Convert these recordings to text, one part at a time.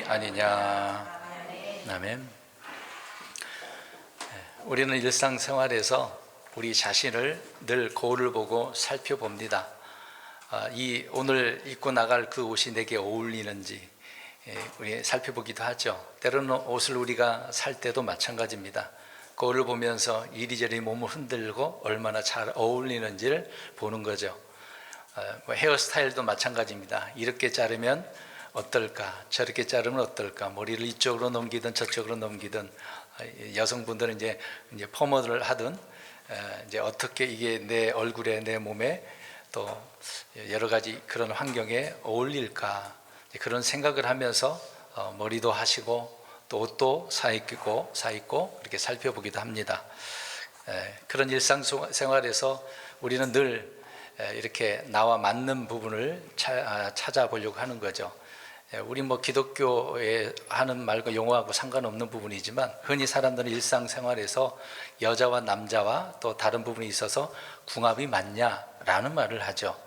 아니냐. 아멘. 우리는 일상생활에서 우리 자신을 늘 거울을 보고 살펴봅니다. 이 오늘 입고 나갈 그 옷이 내게 어울리는지 우리 살펴보기도 하죠. 때로는 옷을 우리가 살 때도 마찬가지입니다. 거울을 보면서 이리저리 몸을 흔들고 얼마나 잘 어울리는지를 보는 거죠. 헤어스타일도 마찬가지입니다. 이렇게 자르면 어떨까, 저렇게 자르면 어떨까, 머리를 이쪽으로 넘기든 저쪽으로 넘기든, 여성분들은 이제 퍼머를 하든, 이제 어떻게 이게 내 얼굴에, 내 몸에 또 여러 가지 그런 환경에 어울릴까, 그런 생각을 하면서 머리도 하시고 또 옷도 사입고 이렇게 살펴보기도 합니다. 그런 일상생활에서 우리는 늘 이렇게 나와 맞는 부분을 찾아보려고 하는 거죠. 우리 기독교에 하는 말과 용어하고 상관없는 부분이지만 흔히 사람들은 일상생활에서 여자와 남자와 또 다른 부분이 있어서 궁합이 맞냐라는 말을 하죠.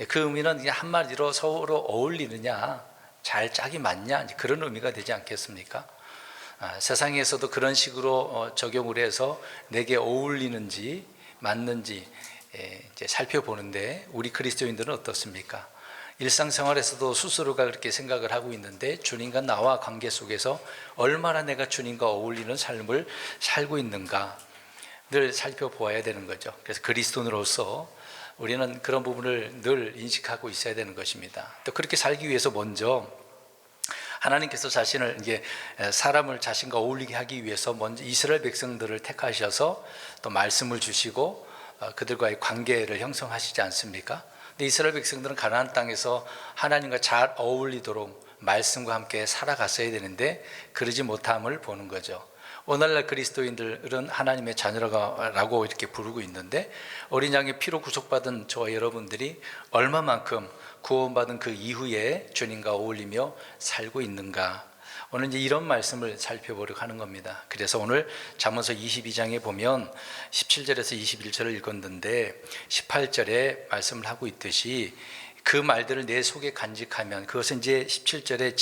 그 의미는 한마디로 서로 어울리느냐, 잘 짝이 맞냐, 그런 의미가 되지 않겠습니까? 세상에서도 그런 식으로 적용을 해서 내게 어울리는지 맞는지 이제 살펴보는데, 우리 그리스도인들은 어떻습니까? 일상생활에서도 스스로가 그렇게 생각을 하고 있는데, 주님과 나와 관계 속에서 얼마나 내가 주님과 어울리는 삶을 살고 있는가 늘 살펴보아야 되는 거죠. 그래서 그리스도인으로서 우리는 그런 부분을 늘 인식하고 있어야 되는 것입니다. 또 그렇게 살기 위해서 먼저 하나님께서 자신을 사람을 자신과 어울리게 하기 위해서 먼저 이스라엘 백성들을 택하셔서 또 말씀을 주시고 그들과의 관계를 형성하시지 않습니까? 근데 이스라엘 백성들은 가나안 땅에서 하나님과 잘 어울리도록 말씀과 함께 살아갔어야 되는데 그러지 못함을 보는 거죠. 오늘날 그리스도인들은 하나님의 자녀라고 이렇게 부르고 있는데, 어린 양의 피로 구속받은 저와 여러분들이 얼마만큼 구원받은 그 이후에 주님과 어울리며 살고 있는가, 오늘 이제 이런 말씀을 살펴보려고 하는 겁니다. 그래서 오늘 잠언서 22장에 보면 17절에서 21절을 읽었는데 18절에 말씀을 하고 있듯이 그 말들을 내 속에 간직하면, 그것은 이제 17절에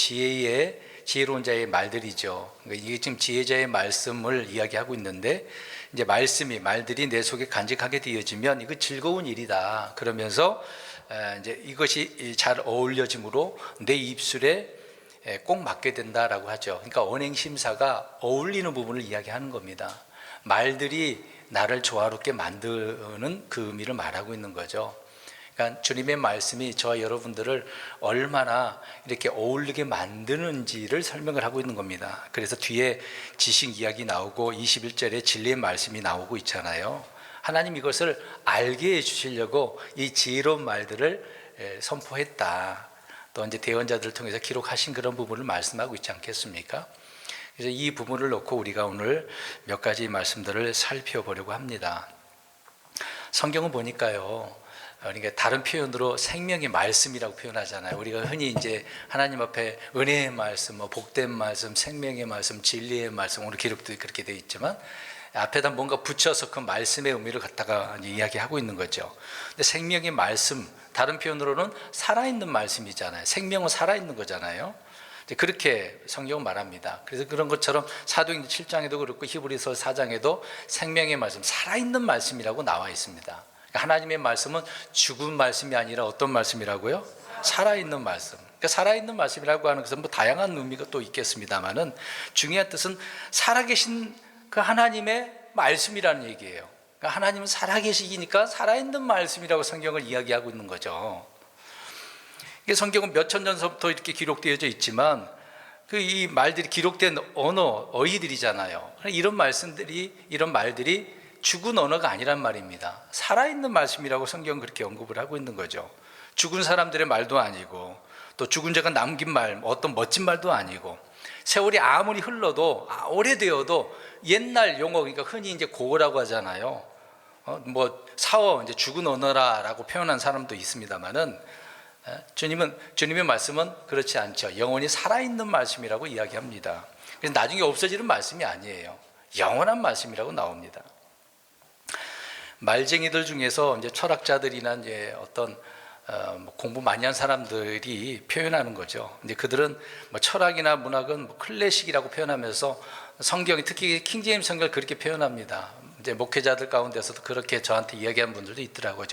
지혜로운 자의 말들이죠. 그러니까 이게 지금 지혜자의 말씀을 이야기하고 있는데, 이제 말들이 내 속에 간직하게 되어지면 이거 즐거운 일이다. 그러면서 이제 이것이 잘 어울려짐으로 내 입술에 꼭 맞게 된다라고 하죠. 그러니까 언행심사가 어울리는 부분을 이야기하는 겁니다. 말들이 나를 조화롭게 만드는 그 의미를 말하고 있는 거죠. 그러니까 주님의 말씀이 저와 여러분들을 얼마나 이렇게 어울리게 만드는지를 설명을 하고 있는 겁니다. 그래서 뒤에 지식 이야기 나오고 21절에 진리의 말씀이 나오고 있잖아요. 하나님 이것을 알게 해주시려고 이 지혜로운 말들을 선포했다. 또 이제 대언자들을 통해서 기록하신 그런 부분을 말씀하고 있지 않겠습니까? 그래서 이 부분을 놓고 우리가 오늘 몇 가지 말씀들을 살펴보려고 합니다. 성경을 보니까요, 그러니까 다른 표현으로 생명의 말씀이라고 표현하잖아요. 우리가 흔히 이제 하나님 앞에 은혜의 말씀, 복된 말씀, 생명의 말씀, 진리의 말씀, 오늘 기록도 그렇게 되어 있지만 앞에다 뭔가 붙여서 그 말씀의 의미를 갖다가 이야기하고 있는 거죠. 근데 생명의 말씀, 다른 표현으로는 살아있는 말씀이잖아요. 생명은 살아있는 거잖아요. 그렇게 성경은 말합니다. 그래서 그런 것처럼 사도행전 7장에도 그렇고 히브리서 4장에도 생명의 말씀, 살아있는 말씀이라고 나와 있습니다. 그러니까 하나님의 말씀은 죽은 말씀이 아니라 어떤 말씀이라고요? 살아있는 말씀. 그러니까 살아있는 말씀이라고 하는 것은 다양한 의미가 또 있겠습니다만은 중요한 뜻은 살아계신 그 하나님의 말씀이라는 얘기예요. 그러니까 하나님은 살아계시니까 살아있는 말씀이라고 성경을 이야기하고 있는 거죠. 이게 성경은 몇천 년 전부터 이렇게 기록되어져 있지만 이 말들이 기록된 어휘들이잖아요. 이런 말들이 죽은 언어가 아니란 말입니다. 살아있는 말씀이라고 성경은 그렇게 언급을 하고 있는 거죠. 죽은 사람들의 말도 아니고 또 죽은 자가 남긴 말, 어떤 멋진 말도 아니고, 세월이 아무리 흘러도 오래되어도 옛날 용어, 그러니까 흔히 이제 고어라고 하잖아요. 사어, 이제 죽은 언어라고 표현한 사람도 있습니다만은 주님의 말씀은 그렇지 않죠. 영원히 살아있는 말씀이라고 이야기합니다. 그래서 나중에 없어지는 말씀이 아니에요. 영원한 말씀이라고 나옵니다. 말쟁이들 중에서 이제 철학자들이나 이제 어떤 공부 많이 한 사람들이 표현하는 거죠. 이제 그들은 뭐 철학이나 문학은 뭐 클래식이라고 표현하면서 성경이 특히 킹제임스 성경을 그렇게 표현합니다. 이제 목회자들 가운데서도 그렇게 저한테 이야기한 분들도 있더라고요.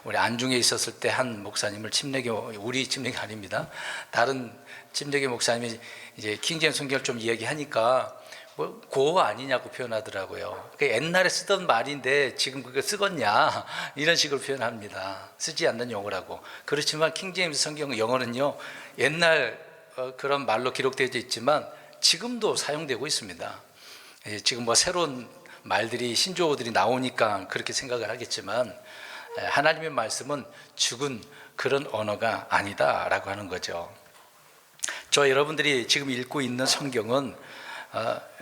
우리 안중에 있었을 때 한 목사님을 우리 침례교 아닙니다. 다른 침례교 목사님이 이제 킹제임스 성경을 좀 이야기하니까 뭐 고어 아니냐고 표현하더라고요. 옛날에 쓰던 말인데 지금 그거 쓰겄냐 이런 식으로 표현합니다. 쓰지 않는 용어라고. 그렇지만 킹제임스 성경 영어는요 옛날 그런 말로 기록되어 있지만 지금도 사용되고 있습니다. 지금 뭐 새로운 말들이 신조어들이 나오니까 그렇게 생각을 하겠지만 하나님의 말씀은 죽은 그런 언어가 아니다라고 하는 거죠. 저 여러분들이 지금 읽고 있는 성경은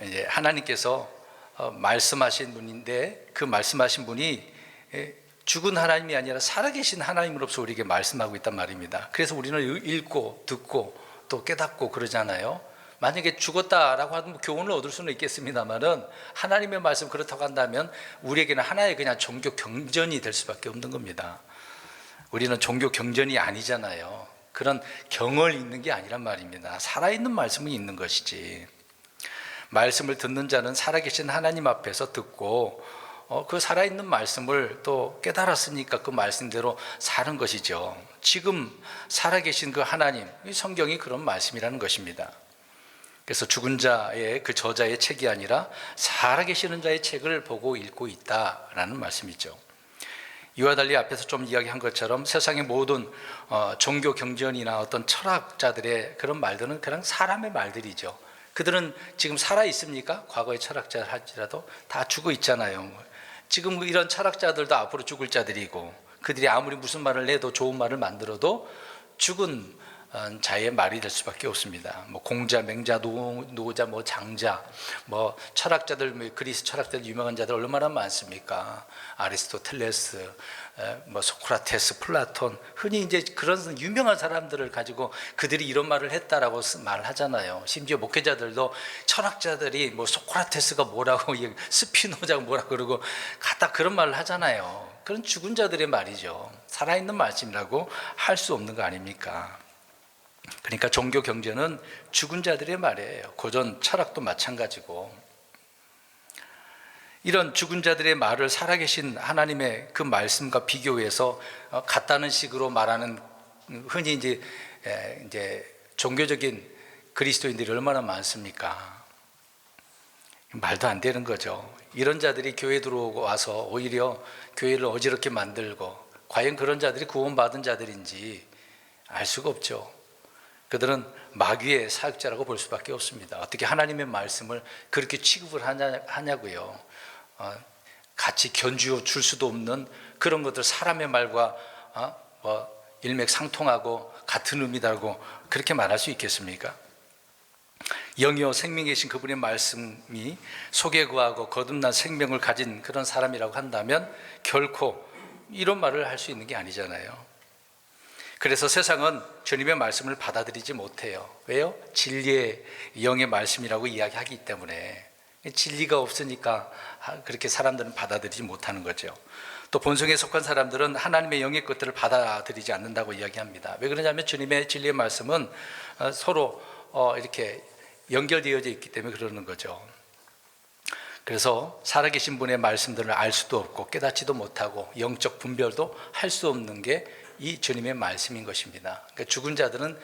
이제 하나님께서 말씀하신 분인데 그 말씀하신 분이 죽은 하나님이 아니라 살아계신 하나님으로서 우리에게 말씀하고 있단 말입니다. 그래서 우리는 읽고 듣고 또 깨닫고 그러잖아요. 만약에 죽었다라고 하면 교훈을 얻을 수는 있겠습니다만은 하나님의 말씀 그렇다고 한다면 우리에게는 하나의 그냥 종교 경전이 될 수밖에 없는 겁니다. 우리는 종교 경전이 아니잖아요. 그런 경을 읽는 게 아니란 말입니다. 살아있는 말씀을 읽는 것이지. 말씀을 듣는 자는 살아계신 하나님 앞에서 듣고 그 살아있는 말씀을 또 깨달았으니까 그 말씀대로 사는 것이죠. 지금 살아계신 그 하나님, 이 성경이 그런 말씀이라는 것입니다. 그래서 죽은 자의 그 저자의 책이 아니라 살아계시는 자의 책을 보고 읽고 있다라는 말씀이죠. 이와 달리 앞에서 좀 이야기한 것처럼 세상의 모든 종교 경전이나 어떤 철학자들의 그런 말들은 그냥 사람의 말들이죠. 그들은 지금 살아 있습니까? 과거의 철학자 할지라도 다 죽어 있잖아요. 지금 이런 철학자들도 앞으로 죽을 자들이고 그들이 아무리 무슨 말을 해도 좋은 말을 만들어도 죽은 자의 말이 될 수밖에 없습니다. 뭐 공자, 맹자, 노자, 뭐 장자, 뭐 철학자들, 그리스 철학자들 유명한 자들 얼마나 많습니까? 아리스토텔레스, 뭐 소크라테스, 플라톤, 흔히 이제 그런 유명한 사람들을 가지고 그들이 이런 말을 했다라고 말을 하잖아요. 심지어 목회자들도 철학자들이 뭐 소크라테스가 뭐라고, 스피노자가 뭐라고 그러고 갖다 그런 말을 하잖아요. 그런 죽은 자들의 말이죠. 살아있는 말씀이라고 할 수 없는 거 아닙니까? 그러니까 종교 경전은 죽은 자들의 말이에요. 고전 철학도 마찬가지고. 이런 죽은 자들의 말을 살아계신 하나님의 그 말씀과 비교해서 같다는 식으로 말하는 흔히 이제 종교적인 그리스도인들이 얼마나 많습니까? 말도 안 되는 거죠. 이런 자들이 교회 들어오고 와서 오히려 교회를 어지럽게 만들고 과연 그런 자들이 구원받은 자들인지 알 수가 없죠. 그들은 마귀의 사역자라고 볼 수밖에 없습니다. 어떻게 하나님의 말씀을 그렇게 취급을 하냐고요. 같이 견주어 줄 수도 없는 그런 것들, 사람의 말과 일맥상통하고 같은 의미다고 그렇게 말할 수 있겠습니까? 영이요 생명이 계신 그분의 말씀이 속에 거하고 거듭난 생명을 가진 그런 사람이라고 한다면 결코 이런 말을 할 수 있는 게 아니잖아요. 그래서 세상은 주님의 말씀을 받아들이지 못해요. 왜요? 진리의 영의 말씀이라고 이야기하기 때문에. 진리가 없으니까 그렇게 사람들은 받아들이지 못하는 거죠. 또 본성에 속한 사람들은 하나님의 영의 것들을 받아들이지 않는다고 이야기합니다. 왜 그러냐면 주님의 진리의 말씀은 서로 이렇게 연결되어져 있기 때문에 그러는 거죠. 그래서 살아계신 분의 말씀들을 알 수도 없고 깨닫지도 못하고 영적 분별도 할 수 없는 게 이 주님의 말씀인 것입니다. 그러니까 죽은 자들은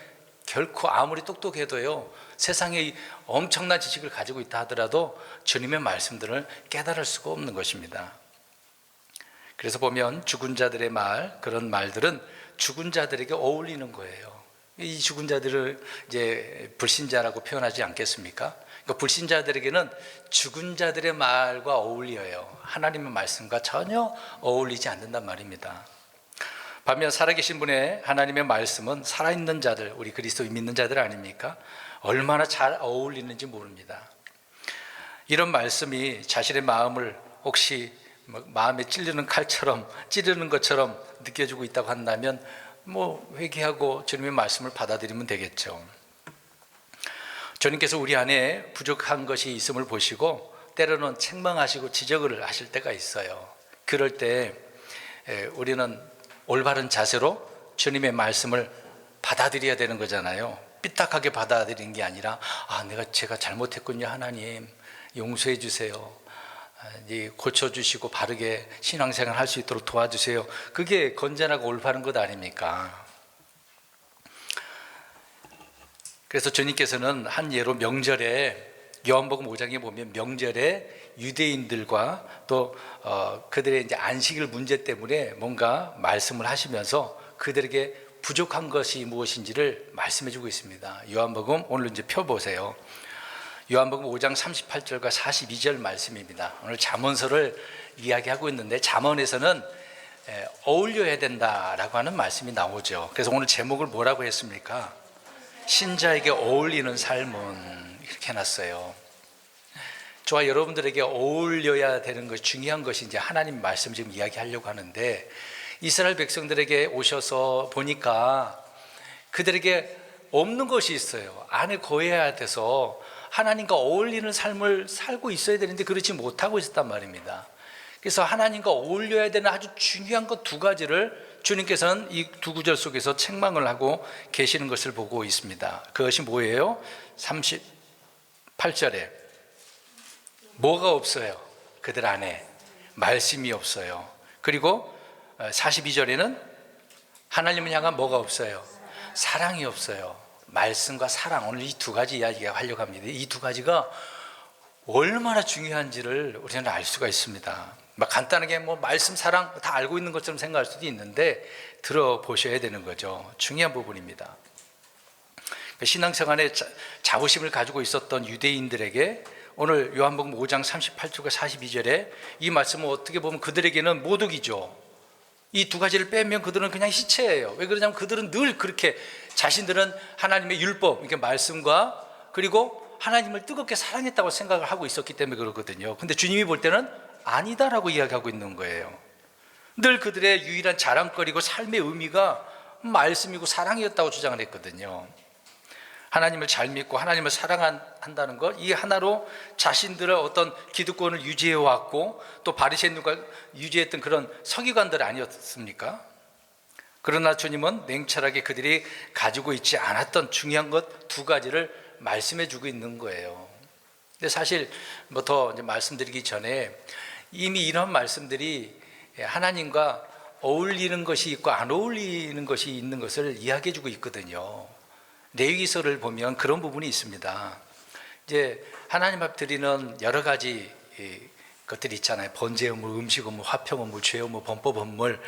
결코 아무리 똑똑해도요, 세상에 엄청난 지식을 가지고 있다 하더라도 주님의 말씀들을 깨달을 수가 없는 것입니다. 그래서 보면 죽은 자들의 말, 그런 말들은 죽은 자들에게 어울리는 거예요. 이 죽은 자들을 이제 불신자라고 표현하지 않겠습니까? 그러니까 불신자들에게는 죽은 자들의 말과 어울려요. 하나님의 말씀과 전혀 어울리지 않는단 말입니다. 반면 살아계신 분의 하나님의 말씀은 살아있는 자들, 우리 그리스도 믿는 자들 아닙니까? 얼마나 잘 어울리는지 모릅니다. 이런 말씀이 자신의 마음을 혹시 마음에 찌르는 칼처럼 찌르는 것처럼 느껴지고 있다고 한다면 회개하고 주님의 말씀을 받아들이면 되겠죠. 주님께서 우리 안에 부족한 것이 있음을 보시고 때로는 책망하시고 지적을 하실 때가 있어요. 그럴 때 우리는 올바른 자세로 주님의 말씀을 받아들여야 되는 거잖아요. 삐딱하게 받아들이는 게 아니라 제가 잘못했군요. 하나님 용서해 주세요. 고쳐주시고 바르게 신앙생활 할 수 있도록 도와주세요. 그게 건전하고 올바른 것 아닙니까? 그래서 주님께서는 한 예로 명절에 요한복음 5장에 보면 명절에 유대인들과 또 그들의 이제 안식일 문제 때문에 뭔가 말씀을 하시면서 그들에게 부족한 것이 무엇인지를 말씀해 주고 있습니다. 요한복음 오늘 이제 펴보세요. 요한복음 5장 38절과 42절 말씀입니다. 오늘 잠언서를 이야기하고 있는데 잠언에서는 어울려야 된다라고 하는 말씀이 나오죠. 그래서 오늘 제목을 뭐라고 했습니까? 신자에게 어울리는 삶은, 이렇게 해놨어요. 저와 여러분들에게 어울려야 되는 것, 중요한 것이 이제 하나님 말씀 지금 이야기하려고 하는데, 이스라엘 백성들에게 오셔서 보니까 그들에게 없는 것이 있어요. 안에 거해야 돼서 하나님과 어울리는 삶을 살고 있어야 되는데 그렇지 못하고 있었단 말입니다. 그래서 하나님과 어울려야 되는 아주 중요한 것 두 가지를 주님께서는 이 두 구절 속에서 책망을 하고 계시는 것을 보고 있습니다. 그것이 뭐예요? 38절에 뭐가 없어요? 그들 안에 말씀이 없어요. 그리고 42절에는 하나님을 향한 뭐가 없어요? 사랑이 없어요. 말씀과 사랑, 오늘 이 두 가지 이야기가 하려고 합니다. 이 두 가지가 얼마나 중요한지를 우리는 알 수가 있습니다. 막 간단하게 말씀, 사랑 다 알고 있는 것처럼 생각할 수도 있는데 들어보셔야 되는 거죠. 중요한 부분입니다. 신앙생활에 자부심을 가지고 있었던 유대인들에게 오늘 요한복음 5장 38절과 42절에 이 말씀은 어떻게 보면 그들에게는 모독이죠. 이 두 가지를 빼면 그들은 그냥 시체예요. 왜 그러냐면 그들은 늘 그렇게 자신들은 하나님의 율법, 이렇게 말씀과 그리고 하나님을 뜨겁게 사랑했다고 생각을 하고 있었기 때문에 그렇거든요. 근데 주님이 볼 때는 아니다라고 이야기하고 있는 거예요. 늘 그들의 유일한 자랑거리고 삶의 의미가 말씀이고 사랑이었다고 주장을 했거든요. 하나님을 잘 믿고 하나님을 사랑한다는 것, 이 하나로 자신들의 어떤 기득권을 유지해 왔고 또 바리새인들과 유지했던 그런 서기관들 아니었습니까? 그러나 주님은 냉철하게 그들이 가지고 있지 않았던 중요한 것 두 가지를 말씀해 주고 있는 거예요. 근데 사실 더 말씀드리기 전에 이미 이런 말씀들이 하나님과 어울리는 것이 있고 안 어울리는 것이 있는 것을 이야기해 주고 있거든요. 레위기서를 보면 그런 부분이 있습니다. 이제 하나님 앞 드리는 여러 가지 것들이 있잖아요. 번제 의물, 음식 의물, 화평 의물, 죄 의물, 범법 의물,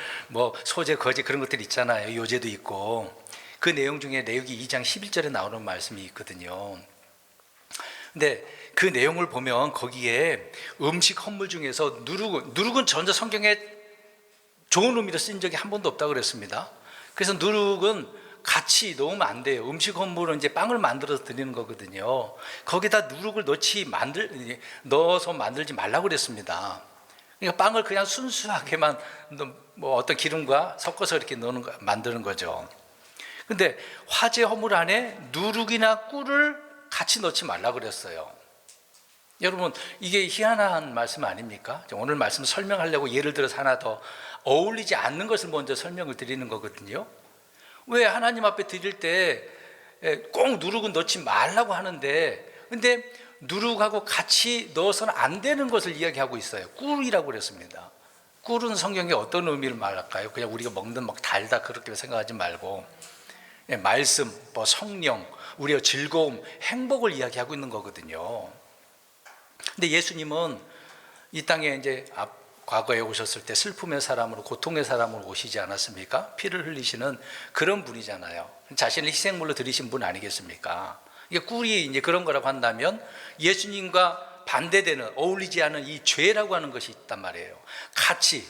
소제, 거제 그런 것들이 있잖아요. 요제도 있고. 그 내용 중에 레위기 2장 11절에 나오는 말씀이 있거든요. 근데 그 내용을 보면 거기에 음식 헌물 중에서 누룩은 전혀 성경에 좋은 의미로 쓰인 적이 한 번도 없다고 그랬습니다. 그래서 누룩은 같이 넣으면 안 돼요. 음식 헌물은 이제 빵을 만들어서 드리는 거거든요. 거기다 누룩을 넣어서 만들지 말라고 그랬습니다. 그러니까 빵을 그냥 순수하게만 어떤 기름과 섞어서 이렇게 만드는 거죠. 근데 화제 허물 안에 누룩이나 꿀을 같이 넣지 말라고 그랬어요. 여러분, 이게 희한한 말씀 아닙니까? 오늘 말씀 설명하려고 예를 들어서 하나 더 어울리지 않는 것을 먼저 설명을 드리는 거거든요. 왜 하나님 앞에 드릴 때 꼭 누룩은 넣지 말라고 하는데, 근데 누룩하고 같이 넣어서는 안 되는 것을 이야기하고 있어요. 꿀이라고 그랬습니다. 꿀은 성경에 어떤 의미를 말할까요? 그냥 우리가 먹는 달다 그렇게 생각하지 말고 말씀, 성령, 우리의 즐거움, 행복을 이야기하고 있는 거거든요. 근데 예수님은 이 땅에 이제 과거에 오셨을 때 슬픔의 사람으로, 고통의 사람으로 오시지 않았습니까? 피를 흘리시는 그런 분이잖아요. 자신을 희생물로 드리신 분 아니겠습니까? 이게 꿀이 이제 그런 거라고 한다면 예수님과 반대되는, 어울리지 않은 이 죄라고 하는 것이 있단 말이에요. 같이.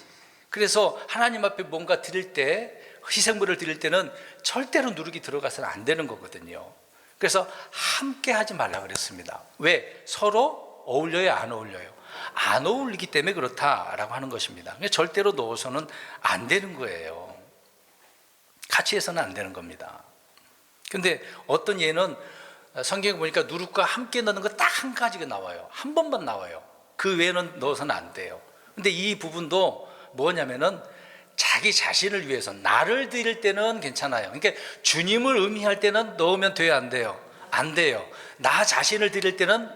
그래서 하나님 앞에 뭔가 드릴 때, 희생물을 드릴 때는 절대로 누룩이 들어가서는 안 되는 거거든요. 그래서 함께 하지 말라 그랬습니다. 왜? 서로 어울려요, 안 어울려요? 안 어울리기 때문에 그렇다라고 하는 것입니다. 절대로 넣어서는 안 되는 거예요. 같이 해서는 안 되는 겁니다. 근데 어떤 예는 성경에 보니까 누룩과 함께 넣는 거 딱 한 가지가 나와요. 한 번만 나와요. 그 외에는 넣어서는 안 돼요. 근데 이 부분도 뭐냐면은 자기 자신을 위해서 나를 드릴 때는 괜찮아요. 그러니까 주님을 의미할 때는 넣으면 돼요, 안 돼요? 안 돼요. 나 자신을 드릴 때는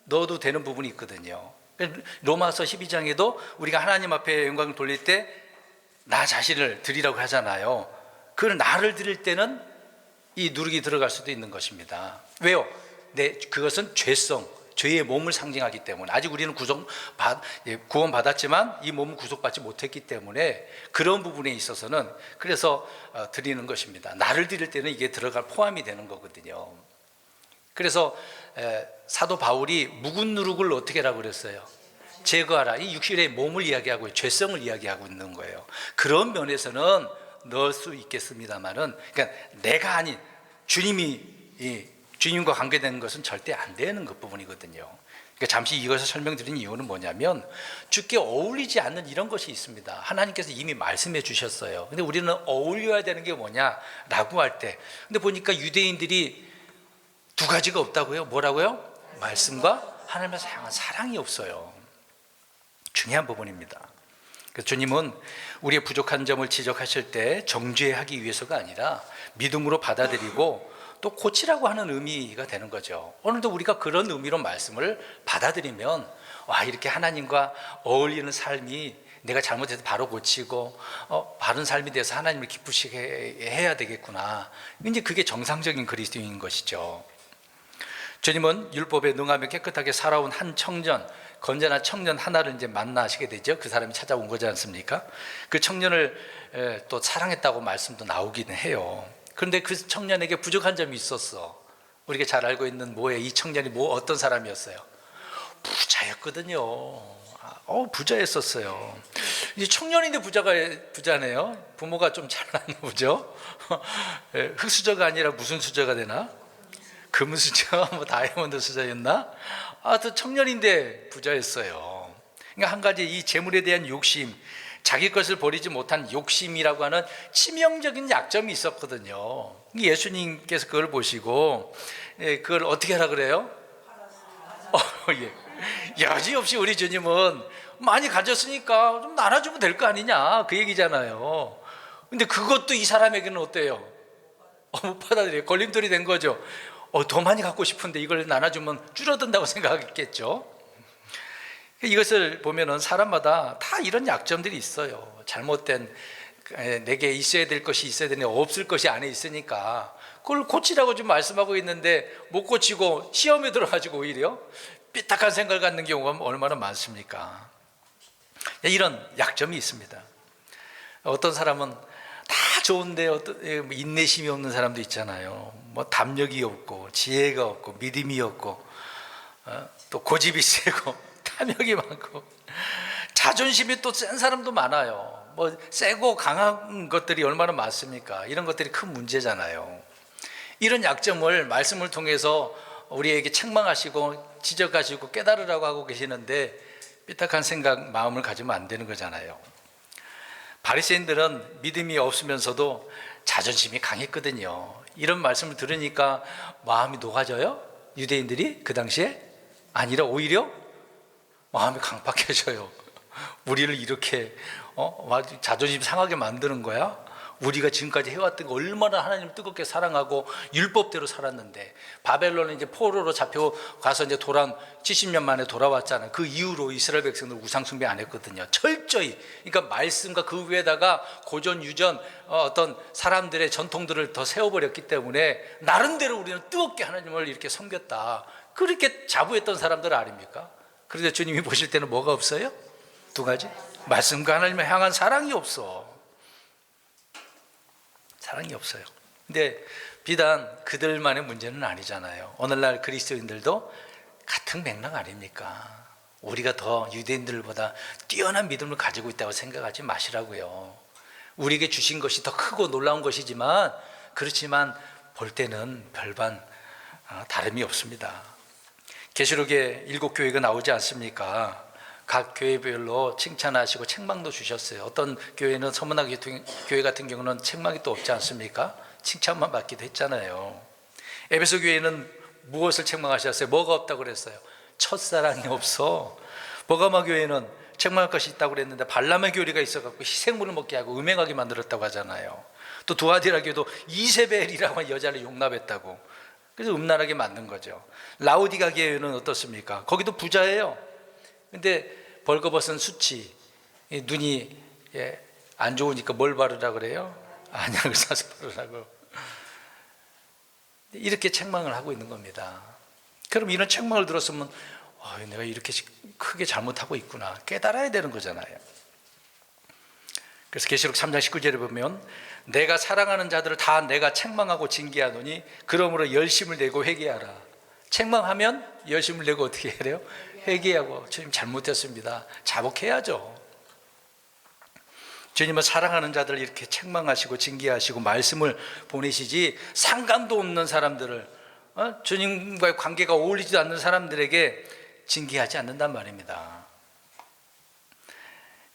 넣어도 되는 부분이 있거든요. 로마서 12장에도 우리가 하나님 앞에 영광을 돌릴 때 나 자신을 드리라고 하잖아요. 그 나를 드릴 때는 이 누룩이 들어갈 수도 있는 것입니다. 왜요? 그것은 죄의 몸을 상징하기 때문에, 아직 우리는 구원받았지만 이 몸은 구속받지 못했기 때문에 그런 부분에 있어서는 그래서 드리는 것입니다. 나를 드릴 때는 이게 포함이 되는 거거든요. 그래서 사도 바울이 묵은 누룩을 어떻게 하라고 그랬어요? 제거하라. 이 육신의 몸을 이야기하고 죄성을 이야기하고 있는 거예요. 그런 면에서는 넣을 수 있겠습니다만은, 그러니까 내가 아닌 주님과 관계되는 것은 절대 안 되는 것 부분이거든요. 그러니까 잠시 이것을 설명드린 이유는 뭐냐면, 주께 어울리지 않는 이런 것이 있습니다. 하나님께서 이미 말씀해 주셨어요. 근데 우리는 어울려야 되는 게 뭐냐라고 할 때, 근데 보니까 유대인들이 두 가지가 없다고요. 뭐라고요? 말씀과 하나님께서 향한 사랑이 없어요. 중요한 부분입니다. 그래서 주님은 우리의 부족한 점을 지적하실 때 정죄하기 위해서가 아니라 믿음으로 받아들이고 또 고치라고 하는 의미가 되는 거죠. 오늘도 우리가 그런 의미로 말씀을 받아들이면, 이렇게 하나님과 어울리는 삶이, 내가 잘못해서 바로 고치고 바른 삶이 돼서 하나님을 기쁘시게 해야 되겠구나. 이제 그게 정상적인 그리스도인인 것이죠. 주님은 율법에 능하며 깨끗하게 살아온 한 청년, 건전한 청년 하나를 이제 만나시게 되죠. 그 사람이 찾아온 거지 않습니까? 그 청년을 또 사랑했다고 말씀도 나오기는 해요. 그런데 그 청년에게 부족한 점이 있었어. 우리가 잘 알고 있는 이 청년이 어떤 사람이었어요? 부자였거든요. 부자였었어요. 이제 청년인데 부자네요. 부모가 좀 잘났나 보죠. 흙수저가 아니라 무슨 수저가 되나? 금수저, 다이아몬드 수저였나? 또 청년인데 부자였어요. 그러니까 한 가지 이 재물에 대한 욕심, 자기 것을 버리지 못한 욕심이라고 하는 치명적인 약점이 있었거든요. 예수님께서 그걸 보시고 그걸 어떻게 하라 그래요? 여지없이 우리 주님은 많이 가졌으니까 좀 나눠주면 될 거 아니냐, 그 얘기잖아요. 근데 그것도 이 사람에게는 어때요? 못 받아들여요. 걸림돌이 된 거죠. 더 많이 갖고 싶은데 이걸 나눠주면 줄어든다고 생각했겠죠. 이것을 보면은 사람마다 다 이런 약점들이 있어요. 잘못된, 내게 있어야 될 것이 있어야 되는데 없을 것이 안에 있으니까 그걸 고치라고 좀 말씀하고 있는데 못 고치고 시험에 들어가지고 오히려 삐딱한 생각을 갖는 경우가 얼마나 많습니까? 이런 약점이 있습니다. 어떤 사람은 다 좋은데 인내심이 없는 사람도 있잖아요. 담력이 없고 지혜가 없고 믿음이 없고 또 고집이 세고 탐욕이 많고 자존심이 또 센 사람도 많아요. 세고 강한 것들이 얼마나 많습니까? 이런 것들이 큰 문제잖아요. 이런 약점을 말씀을 통해서 우리에게 책망하시고 지적하시고 깨달으라고 하고 계시는데 삐딱한 생각, 마음을 가지면 안 되는 거잖아요. 바리새인들은 믿음이 없으면서도 자존심이 강했거든요. 이런 말씀을 들으니까 마음이 녹아져요? 유대인들이 그 당시에? 아니라 오히려 마음이 강팍해져요. 우리를 이렇게 자존심 상하게 만드는 거야? 우리가 지금까지 해왔던 거 얼마나 하나님을 뜨겁게 사랑하고 율법대로 살았는데, 바벨론에 이제 포로로 잡혀가서 이제 70년 만에 돌아왔잖아요. 그 이후로 이스라엘 백성들 우상 숭배 안 했거든요. 철저히. 그러니까 말씀과 그 위에다가 고전 유전 어떤 사람들의 전통들을 더 세워버렸기 때문에 나름대로 우리는 뜨겁게 하나님을 이렇게 섬겼다, 그렇게 자부했던 사람들 아닙니까? 그런데 주님이 보실 때는 뭐가 없어요? 두 가지. 말씀과 하나님을 향한 사랑이 없어. 사랑이 없어요. 근데 비단 그들만의 문제는 아니잖아요. 오늘날 그리스도인들도 같은 맥락 아닙니까? 우리가 더 유대인들보다 뛰어난 믿음을 가지고 있다고 생각하지 마시라고요. 우리에게 주신 것이 더 크고 놀라운 것이지만, 그렇지만 볼 때는 별반 다름이 없습니다. 계시록에 7교회가 나오지 않습니까? 각 교회별로 칭찬하시고 책망도 주셨어요. 어떤 교회는 서문화 교회 같은 경우는 책망이 또 없지 않습니까? 칭찬만 받기도 했잖아요. 에베소 교회는 무엇을 책망하셨어요? 뭐가 없다고 그랬어요? 첫사랑이 없어. 버가마 교회는 책망할 것이 있다고 그랬는데 발람의 교리가 있어갖고 희생물을 먹게 하고 음행하게 만들었다고 하잖아요. 또 두아디라 교도 이세벨이라고 하는 여자를 용납했다고, 그래서 음란하게 만든 거죠. 라오디가 교회는 어떻습니까? 거기도 부자예요. 근데 벌거벗은 수치, 눈이 안 좋으니까 뭘 바르라 그래요? 안약을 사서 바르라고. 이렇게 책망을 하고 있는 겁니다. 그럼 이런 책망을 들었으면 내가 이렇게 크게 잘못하고 있구나 깨달아야 되는 거잖아요. 그래서 계시록 3장 19절에 보면 내가 사랑하는 자들을 다 내가 책망하고 징계하노니 그러므로 열심을 내고 회개하라. 책망하면 열심을 내고 어떻게 해야 돼요? 회개하고 주님 잘못했습니다. 자복해야죠. 주님은 사랑하는 자들을 이렇게 책망하시고 징계하시고 말씀을 보내시지, 상관도 없는 사람들을, 주님과의 관계가 어울리지도 않는 사람들에게 징계하지 않는단 말입니다.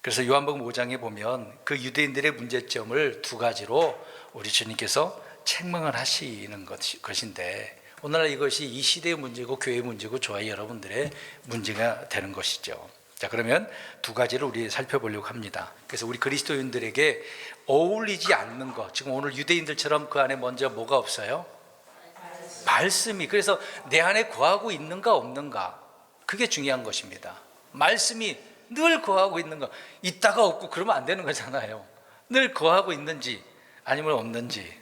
그래서 요한복음 5장에 보면 그 유대인들의 문제점을 두 가지로 우리 주님께서 책망을 하시는 것인데, 오늘날 이것이 이 시대의 문제고 교회의 문제고 저와 여러분들의 문제가 되는 것이죠. 자, 그러면 두 가지를 우리 살펴보려고 합니다. 그래서 우리 그리스도인들에게 어울리지 않는 것, 지금 오늘 유대인들처럼 그 안에 먼저 뭐가 없어요? 말씀이. 그래서 내 안에 거하고 있는가 없는가, 그게 중요한 것입니다. 말씀이 늘 거하고 있는가. 있다가 없고 그러면 안 되는 거잖아요. 늘 거하고 있는지 아니면 없는지.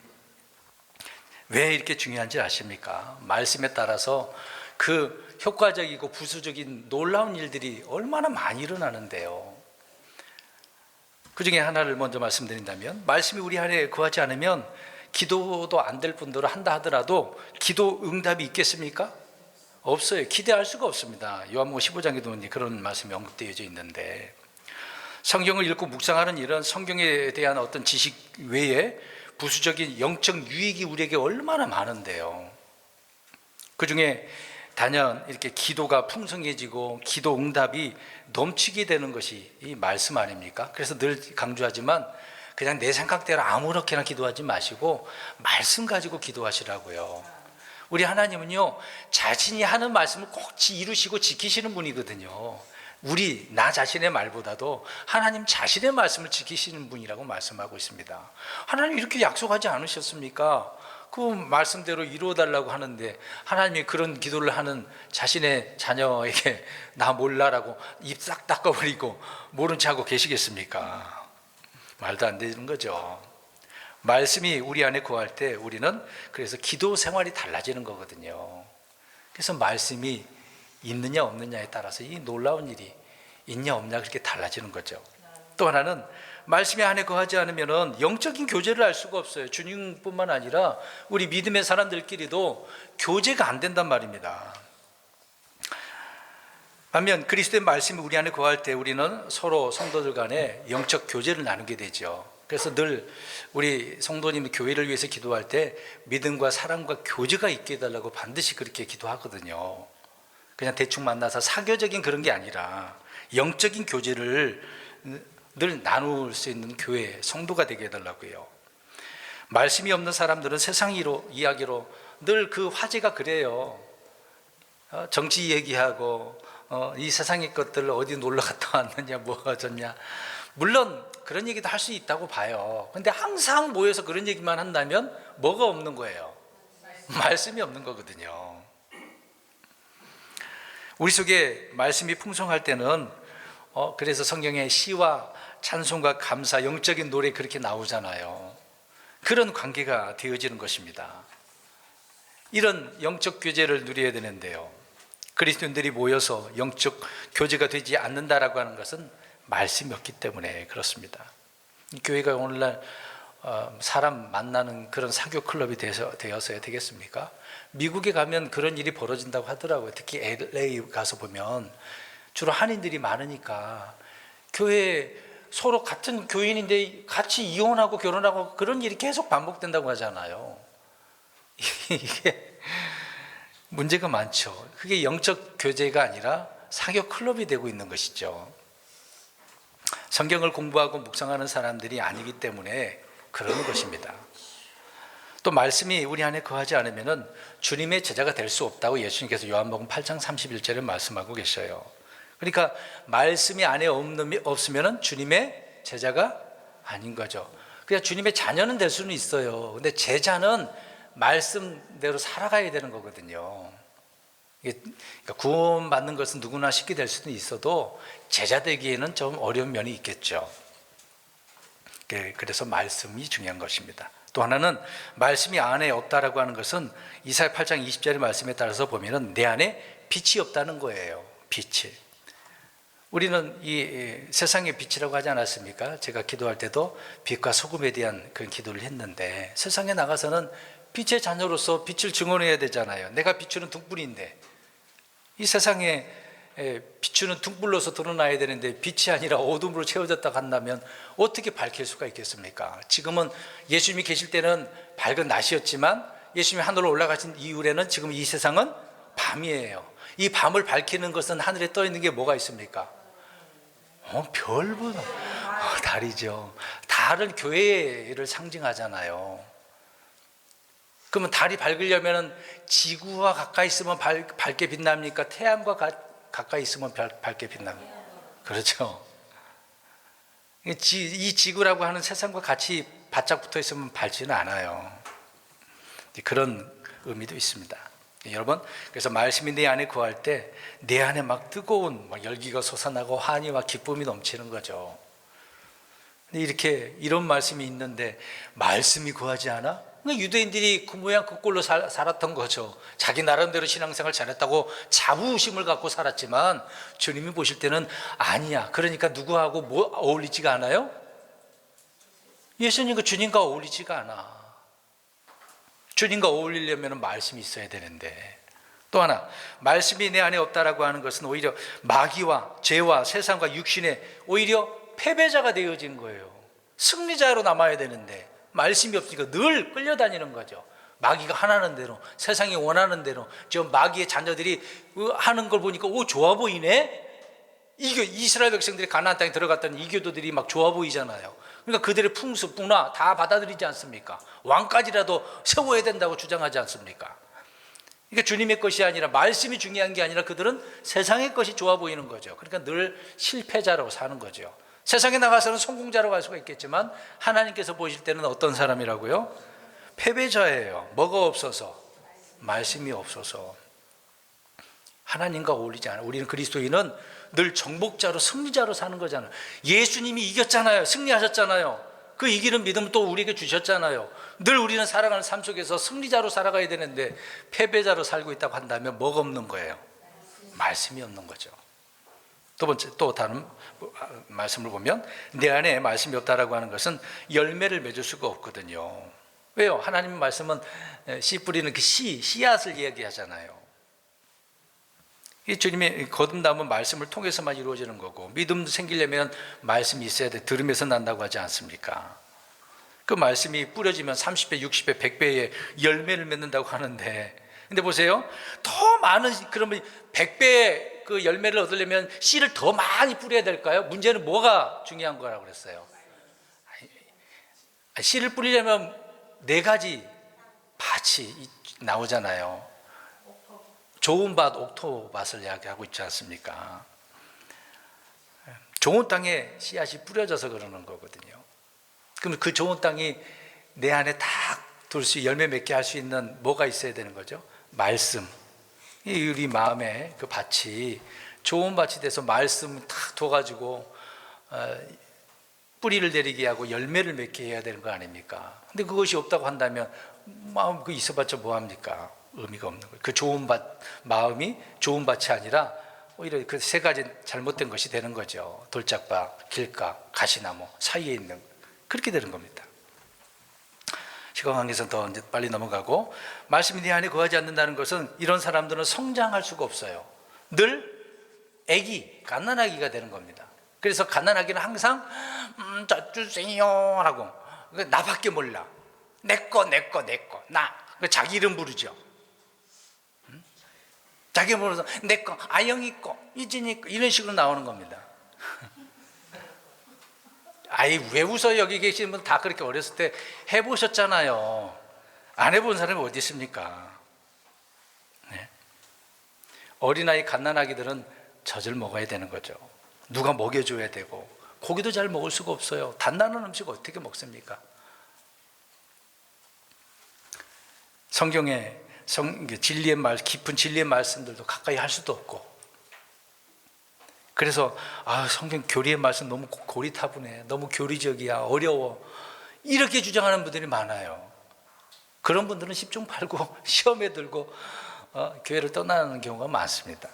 왜 이렇게 중요한지 아십니까? 말씀에 따라서 그 효과적이고 부수적인 놀라운 일들이 얼마나 많이 일어나는데요. 그 중에 하나를 먼저 말씀드린다면, 말씀이 우리 안에 거하지 않으면 기도도 안 될 뿐더러 한다 하더라도 기도 응답이 있겠습니까? 없어요. 기대할 수가 없습니다. 요한복음 15장에도 그런 말씀이 언급되어져 있는데, 성경을 읽고 묵상하는 일은 성경에 대한 어떤 지식 외에 부수적인 영적 유익이 우리에게 얼마나 많은데요. 그 중에 단연 이렇게 기도가 풍성해지고 기도 응답이 넘치게 되는 것이 이 말씀 아닙니까? 그래서 늘 강조하지만 그냥 내 생각대로 아무렇게나 기도하지 마시고 말씀 가지고 기도하시라고요. 우리 하나님은요, 자신이 하는 말씀을 꼭 이루시고 지키시는 분이거든요. 나 자신의 말보다도 하나님 자신의 말씀을 지키시는 분이라고 말씀하고 있습니다. 하나님 이렇게 약속하지 않으셨습니까? 그 말씀대로 이루어달라고 하는데 하나님이 그런 기도를 하는 자신의 자녀에게 나 몰라라고 입 싹 닦아버리고 모른 체 하고 계시겠습니까? 말도 안 되는 거죠. 말씀이 우리 안에 거할 때 우리는 그래서 기도 생활이 달라지는 거거든요. 그래서 말씀이 있느냐 없느냐에 따라서 이 놀라운 일이 있냐 없냐 그렇게 달라지는 거죠. 또 하나는 말씀이 안에 거하지 않으면 영적인 교제를 할 수가 없어요. 주님뿐만 아니라 우리 믿음의 사람들끼리도 교제가 안 된단 말입니다. 반면 그리스도의 말씀이 우리 안에 거할 때 우리는 서로 성도들 간에 영적 교제를 나누게 되죠. 그래서 늘 우리 성도님 교회를 위해서 기도할 때 믿음과 사랑과 교제가 있게 해달라고 반드시 그렇게 기도하거든요. 그냥 대충 만나서 사교적인 그런 게 아니라 영적인 교제를 늘 나눌 수 있는 교회, 성도가 되게 해달라고요. 말씀이 없는 사람들은 세상 이야기로 늘 그 화제가 그래요. 정치 얘기하고 이 세상의 것들 어디 놀러 갔다 왔느냐, 뭐가 어쩌냐. 물론 그런 얘기도 할 수 있다고 봐요. 근데 항상 모여서 그런 얘기만 한다면 뭐가 없는 거예요? 말씀이 없는 거거든요. 우리 속에 말씀이 풍성할 때는 그래서 성경에 시와 찬송과 감사, 영적인 노래 그렇게 나오잖아요. 그런 관계가 되어지는 것입니다. 이런 영적 교제를 누려야 되는데요, 그리스도인들이 모여서 영적 교제가 되지 않는다라고 하는 것은 말씀이 없기 때문에 그렇습니다. 교회가 오늘날 사람 만나는 그런 사교 클럽이 되어서야 되겠습니까? 미국에 가면 그런 일이 벌어진다고 하더라고요. 특히 LA 가서 보면 주로 한인들이 많으니까 교회 서로 같은 교인인데 같이 이혼하고 결혼하고 그런 일이 계속 반복된다고 하잖아요. 이게 문제가 많죠. 그게 영적 교제가 아니라 사교 클럽이 되고 있는 것이죠. 성경을 공부하고 묵상하는 사람들이 아니기 때문에 그러는 것입니다. 또 말씀이 우리 안에 거하지 않으면 주님의 제자가 될 수 없다고 예수님께서 요한복음 8장 31절에 말씀하고 계셔요. 그러니까 말씀이 안에 없으면 주님의 제자가 아닌 거죠. 그냥 주님의 자녀는 될 수는 있어요. 근데 제자는 말씀대로 살아가야 되는 거거든요. 그러니까 구원받는 것은 누구나 쉽게 될 수는 있어도 제자 되기에는 좀 어려운 면이 있겠죠. 그래서 말씀이 중요한 것입니다. 또 하나는 말씀이 안에 없다라고 하는 것은 이사야 8장 20절의 말씀에 따라서 보면은 내 안에 빛이 없다는 거예요. 빛이. 우리는 이 세상의 빛이라고 하지 않았습니까? 제가 기도할 때도 빛과 소금에 대한 그런 기도를 했는데, 세상에 나가서는 빛의 자녀로서 빛을 증언해야 되잖아요. 내가 비추는 등불인데, 이 세상에 비추는 등불로서 드러나야 되는데 빛이 아니라 어둠으로 채워졌다 한다면 어떻게 밝힐 수가 있겠습니까? 지금은 예수님이 계실 때는 밝은 낮이었지만 예수님이 하늘로 올라가신 이후에는 지금 이 세상은 밤이에요. 이 밤을 밝히는 것은 하늘에 떠 있는 게 뭐가 있습니까? 별보다 달이죠. 달은 교회를 상징하잖아요. 그러면 달이 밝으려면 지구와 가까이 있으면 밝게 빛납니까? 태양과 가까이 있으면 밝게 빛납니까? 그렇죠. 이 지구라고 하는 세상과 같이 바짝 붙어 있으면 밝지는 않아요. 그런 의미도 있습니다. 여러분, 그래서 말씀이 내 안에 거할 때 내 안에 막 뜨거운 열기가 솟아나고 환희와 기쁨이 넘치는 거죠. 근데 이런 말씀이 있는데 말씀이 거하지 않아? 유대인들이 그 모양 그 꼴로 살았던 거죠. 자기 나름대로 신앙생활 잘했다고 자부심을 갖고 살았지만 주님이 보실 때는 아니야. 그러니까 누구하고 어울리지가 않아요? 예수님과 주님과 어울리지가 않아. 주님과 어울리려면 말씀이 있어야 되는데. 또 하나, 말씀이 내 안에 없다라고 하는 것은 오히려 마귀와 죄와 세상과 육신의 오히려 패배자가 되어진 거예요. 승리자로 남아야 되는데 말씀이 없으니까 늘 끌려다니는 거죠. 마귀가 하라는 대로, 세상이 원하는 대로. 지금 마귀의 자녀들이 하는 걸 보니까 좋아 보이네. 이스라엘 백성들이 가나안 땅에 들어갔다는 이교도들이 막 좋아 보이잖아요. 그러니까 그들의 풍습, 문화 다 받아들이지 않습니까? 왕까지라도 세워야 된다고 주장하지 않습니까? 그러니까 주님의 것이 아니라, 말씀이 중요한 게 아니라 그들은 세상의 것이 좋아 보이는 거죠. 그러니까 늘 실패자라고 사는 거죠. 세상에 나가서는 성공자라고 할 수가 있겠지만 하나님께서 보실 때는 어떤 사람이라고요? 패배자예요. 뭐가 없어서? 말씀이 없어서. 하나님과 어울리지 않아요. 우리는 그리스도인은 늘 정복자로, 승리자로 사는 거잖아요. 예수님이 이겼잖아요. 승리하셨잖아요. 그 이기는 믿음 또 우리에게 주셨잖아요. 늘 우리는 살아가는 삶 속에서 승리자로 살아가야 되는데 패배자로 살고 있다고 한다면 뭐가 없는 거예요? 말씀이 없는 거죠. 두 번째, 또 다른 말씀을 보면 내 안에 말씀이 없다라고 하는 것은 열매를 맺을 수가 없거든요. 왜요? 하나님 말씀은 씨 뿌리는 그 씨앗을 이야기하잖아요. 이 주님의 거듭남은 말씀을 통해서만 이루어지는 거고, 믿음도 생기려면 말씀이 있어야 돼. 들음에서 난다고 하지 않습니까? 그 말씀이 뿌려지면 30배, 60배, 100배의 열매를 맺는다고 하는데, 근데 보세요. 더 많은, 그러면 100배의 그 열매를 얻으려면 씨를 더 많이 뿌려야 될까요? 문제는 뭐가 중요한 거라고 그랬어요? 씨를 뿌리려면 4가지 밭이 나오잖아요. 좋은 밭, 옥토밭을 이야기하고 있지 않습니까? 좋은 땅에 씨앗이 뿌려져서 그러는 거거든요. 그럼 그 좋은 땅이 내 안에 딱 둘 수, 열매 맺게 할 수 있는 뭐가 있어야 되는 거죠? 말씀. 우리 마음에 그 밭이 좋은 밭이 돼서 말씀 딱 둬가지고 뿌리를 내리게 하고 열매를 맺게 해야 되는 거 아닙니까? 근데 그것이 없다고 한다면 마음 그 있어봤자 뭐합니까? 의미가 없는 거예요. 그 좋은 밭, 마음이 좋은 밭이 아니라 오히려 그 3가지 잘못된 것이 되는 거죠. 돌짝밭, 길가, 가시나무 사이에 있는, 그렇게 되는 겁니다. 시간 관계에서 더 이제 빨리 넘어가고, 말씀이 내 안에 거하지 않는다는 것은 이런 사람들은 성장할 수가 없어요. 늘 갓난아기가 되는 겁니다. 그래서 갓난아기는 항상 주세요 라고, 나밖에 몰라. 내꺼 나. 자기 이름 부르죠. 자기 모르서 내 거, 아영이 거, 이진이 거, 이런 식으로 나오는 겁니다. 아이, 왜 웃어? 여기 계시는 분 다 그렇게 어렸을 때 해보셨잖아요. 안 해본 사람이 어디 있습니까? 네. 어린아이 갓난아기들은 젖을 먹어야 되는 거죠. 누가 먹여줘야 되고, 고기도 잘 먹을 수가 없어요. 단단한 음식 어떻게 먹습니까? 성경에 진리의 깊은 진리의 말씀들도 가까이 할 수도 없고, 그래서 성경 교리의 말씀 너무 고리타분해, 너무 교리적이야, 어려워, 이렇게 주장하는 분들이 많아요. 그런 분들은 10중 8구 시험에 들고 교회를 떠나는 경우가 많습니다.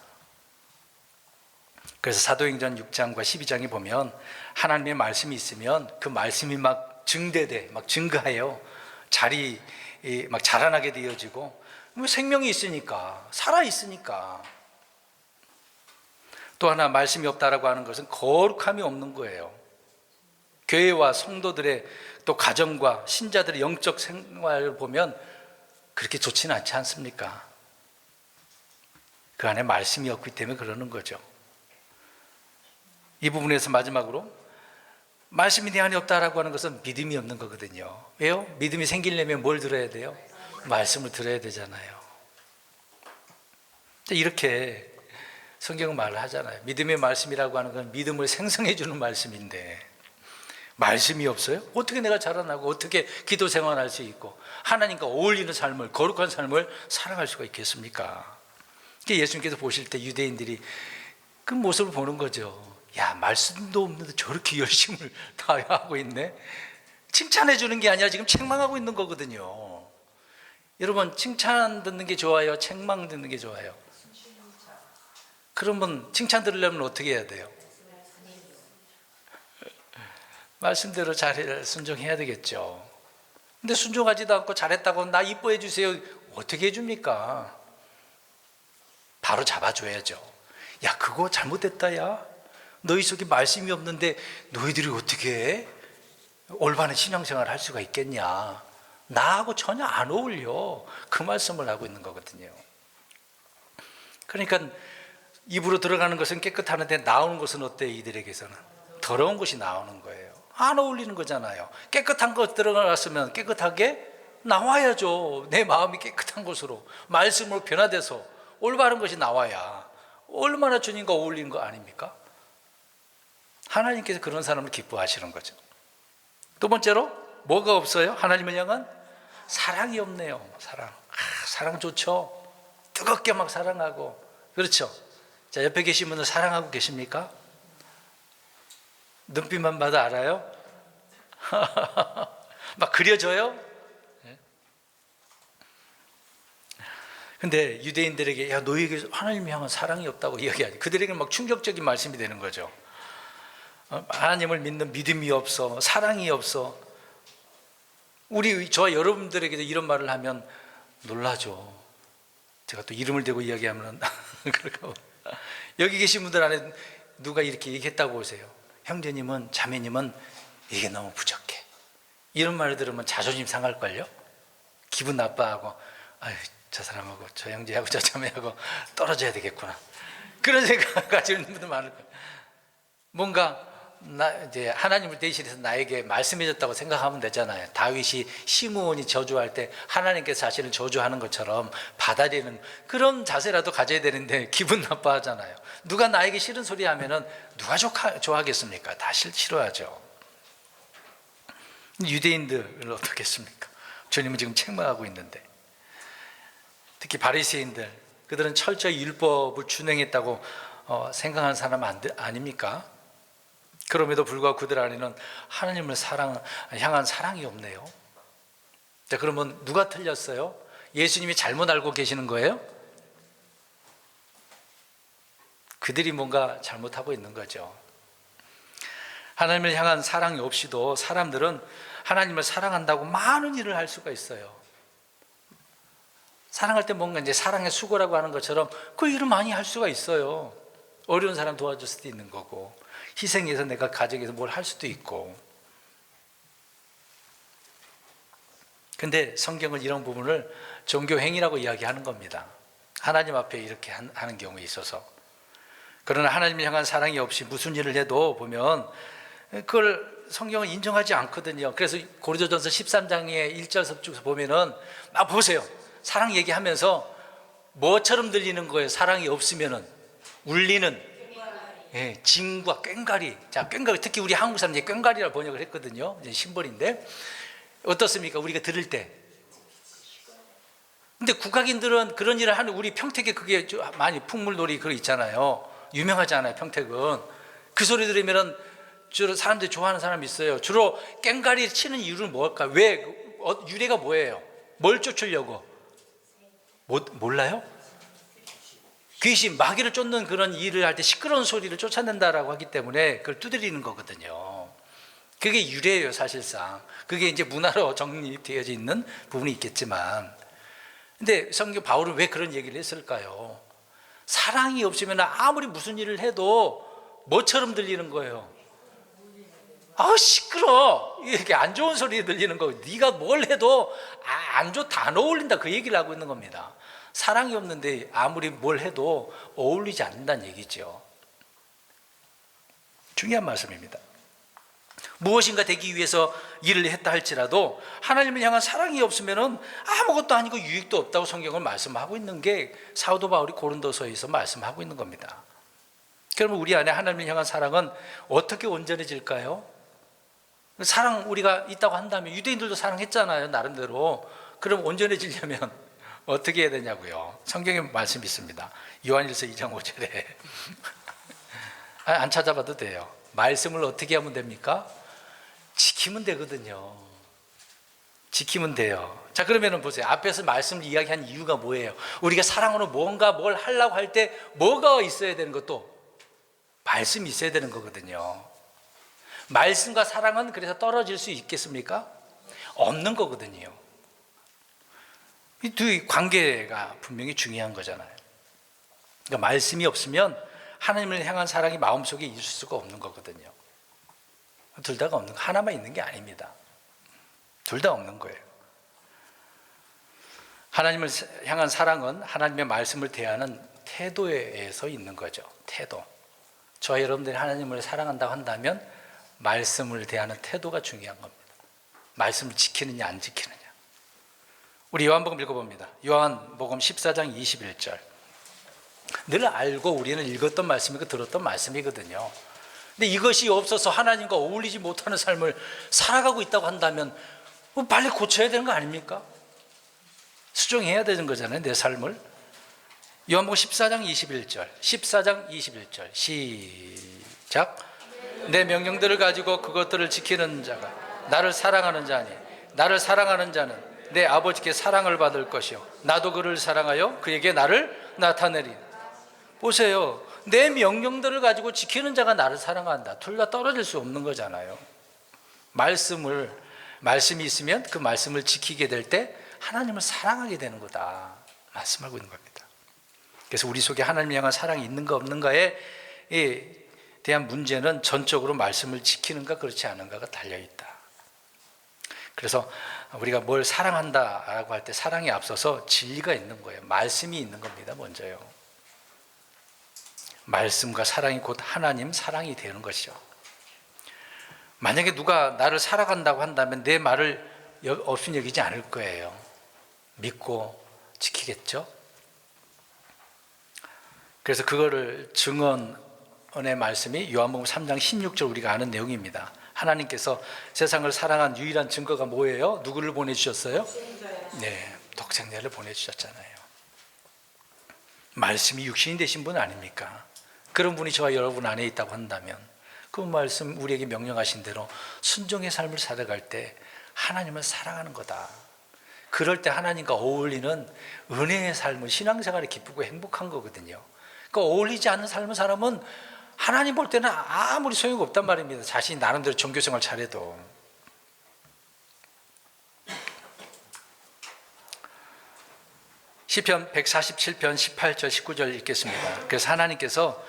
그래서 사도행전 6장과 12장에 보면 하나님의 말씀이 있으면 그 말씀이 막 막 증거하여 막 자라나게 되어지고, 생명이 있으니까, 살아있으니까. 또 하나, 말씀이 없다라고 하는 것은 거룩함이 없는 거예요. 교회와 성도들의 또 가정과 신자들의 영적 생활을 보면 그렇게 좋지는 않지 않습니까? 그 안에 말씀이 없기 때문에 그러는 거죠. 이 부분에서 마지막으로, 말씀이 내 안에 없다라고 하는 것은 믿음이 없는 거거든요. 왜요? 믿음이 생기려면 뭘 들어야 돼요? 말씀을 들어야 되잖아요. 이렇게 성경은 말을 하잖아요. 믿음의 말씀이라고 하는 건 믿음을 생성해 주는 말씀인데, 말씀이 없어요? 어떻게 내가 자라나고, 어떻게 기도 생활할 수 있고, 하나님과 어울리는 삶을, 거룩한 삶을 살아갈 수가 있겠습니까? 예수님께서 보실 때 유대인들이 그 모습을 보는 거죠. 야, 말씀도 없는데 저렇게 열심을 다하고 있네. 칭찬해 주는 게 아니라 지금 책망하고 있는 거거든요. 여러분, 칭찬 듣는 게 좋아요? 책망 듣는 게 좋아요? 그러면 칭찬 들으려면 어떻게 해야 돼요? 말씀대로 잘 순종해야 되겠죠. 근데 순종하지도 않고 잘했다고 나 이뻐해 주세요, 어떻게 해줍니까? 바로 잡아줘야죠. 야, 그거 잘못됐다. 야, 너희 속에 말씀이 없는데 너희들이 어떻게 올바른 신앙생활을 할 수가 있겠냐. 나하고 전혀 안 어울려. 그 말씀을 하고 있는 거거든요. 그러니까 입으로 들어가는 것은 깨끗하는데 나오는 것은 어때요? 이들에게서는 더러운 것이 나오는 거예요. 안 어울리는 거잖아요. 깨끗한 것 들어갔으면 깨끗하게 나와야죠. 내 마음이 깨끗한 것으로 말씀으로 변화돼서 올바른 것이 나와야 얼마나 주님과 어울리는 거 아닙니까? 하나님께서 그런 사람을 기뻐하시는 거죠. 두 번째로, 뭐가 없어요? 하나님을 향한 사랑이 없네요. 사랑 좋죠. 뜨겁게 막 사랑하고, 그렇죠? 자, 옆에 계신 분은 사랑하고 계십니까? 눈빛만 봐도 알아요? 막 그려져요? 근데 유대인들에게, 야, 너희에게 하나님을 향한 사랑이 없다고 이야기하지. 그들에게 막 충격적인 말씀이 되는 거죠. 하나님을 믿는 믿음이 없어, 사랑이 없어. 저와 여러분들에게도 이런 말을 하면 놀라죠. 제가 또 이름을 대고 이야기하면 여기 계신 분들 안에 누가 이렇게 얘기했다고 보세요. 형제님은, 자매님은 이게 너무 부족해. 이런 말을 들으면 자존심 상할걸요? 기분 나빠하고, 아유, 저 사람하고 저 형제하고 저 자매하고 떨어져야 되겠구나, 그런 생각을 가지고 있는 분들 많을 거예요. 뭔가 이제 하나님을 대신해서 나에게 말씀해 줬다고 생각하면 되잖아요. 다윗이 시므온이 저주할 때 하나님께서 자신을 저주하는 것처럼 받아들이는 그런 자세라도 가져야 되는데 기분 나빠하잖아요. 누가 나에게 싫은 소리 하면은 누가 좋아하겠습니까? 다 싫어하죠. 유대인들을 어떻게 했습니까? 주님은 지금 책망하고 있는데, 특히 바리새인들, 그들은 철저히 율법을 준행했다고 생각하는 사람 아닙니까? 그럼에도 불구하고 그들 안에는 하나님을 향한 사랑이 없네요. 자, 그러면 누가 틀렸어요? 예수님이 잘못 알고 계시는 거예요? 그들이 뭔가 잘못하고 있는 거죠. 하나님을 향한 사랑이 없이도 사람들은 하나님을 사랑한다고 많은 일을 할 수가 있어요. 사랑할 때 뭔가 이제 사랑의 수고라고 하는 것처럼 그 일을 많이 할 수가 있어요. 어려운 사람 도와줄 수도 있는 거고, 희생해서 내가 가정에서 뭘 할 수도 있고. 근데 성경은 이런 부분을 종교행위라고 이야기하는 겁니다. 하나님 앞에 이렇게 하는 경우에 있어서. 그러나 하나님을 향한 사랑이 없이 무슨 일을 해도 보면 그걸 성경은 인정하지 않거든요. 그래서 고린도전서 13장의 1절부터 보면은 막 보세요. 사랑 얘기하면서 뭐처럼 들리는 거예요? 사랑이 없으면은 울리는 예, 징과 꽹과리. 자, 꽹과리, 특히 우리 한국 사람들이 꽹과리라고 번역을 했거든요. 이제 심벌인데 어떻습니까? 우리가 들을 때. 근데 국악인들은 그런 일을 하는, 우리 평택에 그게 많이 풍물놀이 그거 있잖아요. 유명하잖아요, 평택은. 그 소리 들으면은 주로 사람들이 좋아하는 사람이 있어요. 주로 꽹과리 치는 이유는 뭘까? 왜? 유래가 뭐예요? 뭘 쫓으려고? 몰라요? 귀신, 마귀를 쫓는 그런 일을 할 때 시끄러운 소리를 쫓아낸다라고 하기 때문에 그걸 두드리는 거거든요. 그게 유래예요, 사실상. 그게 이제 문화로 정립되어져 있는 부분이 있겠지만. 근데 성경 바울은 왜 그런 얘기를 했을까요? 사랑이 없으면 아무리 무슨 일을 해도 뭐처럼 들리는 거예요? 아우, 시끄러. 이렇게 안 좋은 소리 들리는 거. 네가 뭘 해도 안 좋다, 안 어울린다, 그 얘기를 하고 있는 겁니다. 사랑이 없는데 아무리 뭘 해도 어울리지 않는다는 얘기죠. 중요한 말씀입니다. 무엇인가 되기 위해서 일을 했다 할지라도 하나님을 향한 사랑이 없으면 아무것도 아니고 유익도 없다고 성경은 말씀하고 있는 게 사도 바울이 고린도서에서 말씀하고 있는 겁니다. 그러면 우리 안에 하나님을 향한 사랑은 어떻게 온전해질까요? 사랑 우리가 있다고 한다면, 유대인들도 사랑했잖아요, 나름대로. 그럼 온전해지려면 어떻게 해야 되냐고요? 성경에 말씀이 있습니다. 요한일서 2장 5절에 안 찾아봐도 돼요. 말씀을 어떻게 하면 됩니까? 지키면 되거든요. 지키면 돼요. 자, 그러면 보세요. 앞에서 말씀을 이야기한 이유가 뭐예요? 우리가 사랑으로 뭔가 뭘 하려고 할 때 뭐가 있어야 되는 것도 말씀이 있어야 되는 거거든요. 말씀과 사랑은 그래서 떨어질 수 있겠습니까? 없는 거거든요. 이 두 관계가 분명히 중요한 거잖아요. 그러니까 말씀이 없으면 하나님을 향한 사랑이 마음속에 있을 수가 없는 거거든요. 둘 다가 없는 거, 하나만 있는 게 아닙니다. 둘 다 없는 거예요. 하나님을 향한 사랑은 하나님의 말씀을 대하는 태도에서 있는 거죠. 태도. 저와 여러분들이 하나님을 사랑한다고 한다면 말씀을 대하는 태도가 중요한 겁니다. 말씀을 지키느냐 안 지키느냐. 우리 요한복음 읽어봅니다. 요한복음 14장 21절. 늘 알고 우리는 읽었던 말씀이고 들었던 말씀이거든요. 근데 이것이 없어서 하나님과 어울리지 못하는 삶을 살아가고 있다고 한다면 빨리 고쳐야 되는 거 아닙니까? 수정해야 되는 거잖아요, 내 삶을. 요한복음 14장 21절. 14장 21절. 시작. 내 명령들을 가지고 그것들을 지키는 자가 나를 사랑하는 자니, 나를 사랑하는 자는 내 아버지께 사랑을 받을 것이요 나도 그를 사랑하여 그에게 나를 나타내리니. 보세요. 내 명령들을 가지고 지키는 자가 나를 사랑한다. 둘 다 떨어질 수 없는 거잖아요. 말씀이 있으면 그 말씀을 지키게 될 때 하나님을 사랑하게 되는 거다 말씀하고 있는 겁니다. 그래서 우리 속에 하나님을 향한 사랑이 있는가 없는가에 대한 문제는 전적으로 말씀을 지키는가 그렇지 않은가가 달려있다. 그래서 우리가 뭘 사랑한다라고 할 때 사랑에 앞서서 진리가 있는 거예요. 말씀이 있는 겁니다. 먼저요. 말씀과 사랑이 곧 하나님 사랑이 되는 것이죠. 만약에 누가 나를 사랑한다고 한다면 내 말을 없인 여기지 않을 거예요. 믿고 지키겠죠. 그래서 그거를 증언의 말씀이 요한복음 3장 16절 우리가 아는 내용입니다. 하나님께서 세상을 사랑한 유일한 증거가 뭐예요? 누구를 보내주셨어요? 네, 독생자를 보내주셨잖아요. 말씀이 육신이 되신 분 아닙니까? 그런 분이 저와 여러분 안에 있다고 한다면 그 말씀 우리에게 명령하신 대로 순종의 삶을 살아갈 때 하나님을 사랑하는 거다. 그럴 때 하나님과 어울리는 은혜의 삶은 신앙생활이 기쁘고 행복한 거거든요. 그러니까 어울리지 않는 삶을 사람은 하나님 볼 때는 아무리 소용이 없단 말입니다. 자신이 나름대로 종교생활 잘해도. 시편 147편 18절 19절 읽겠습니다. 그래서 하나님께서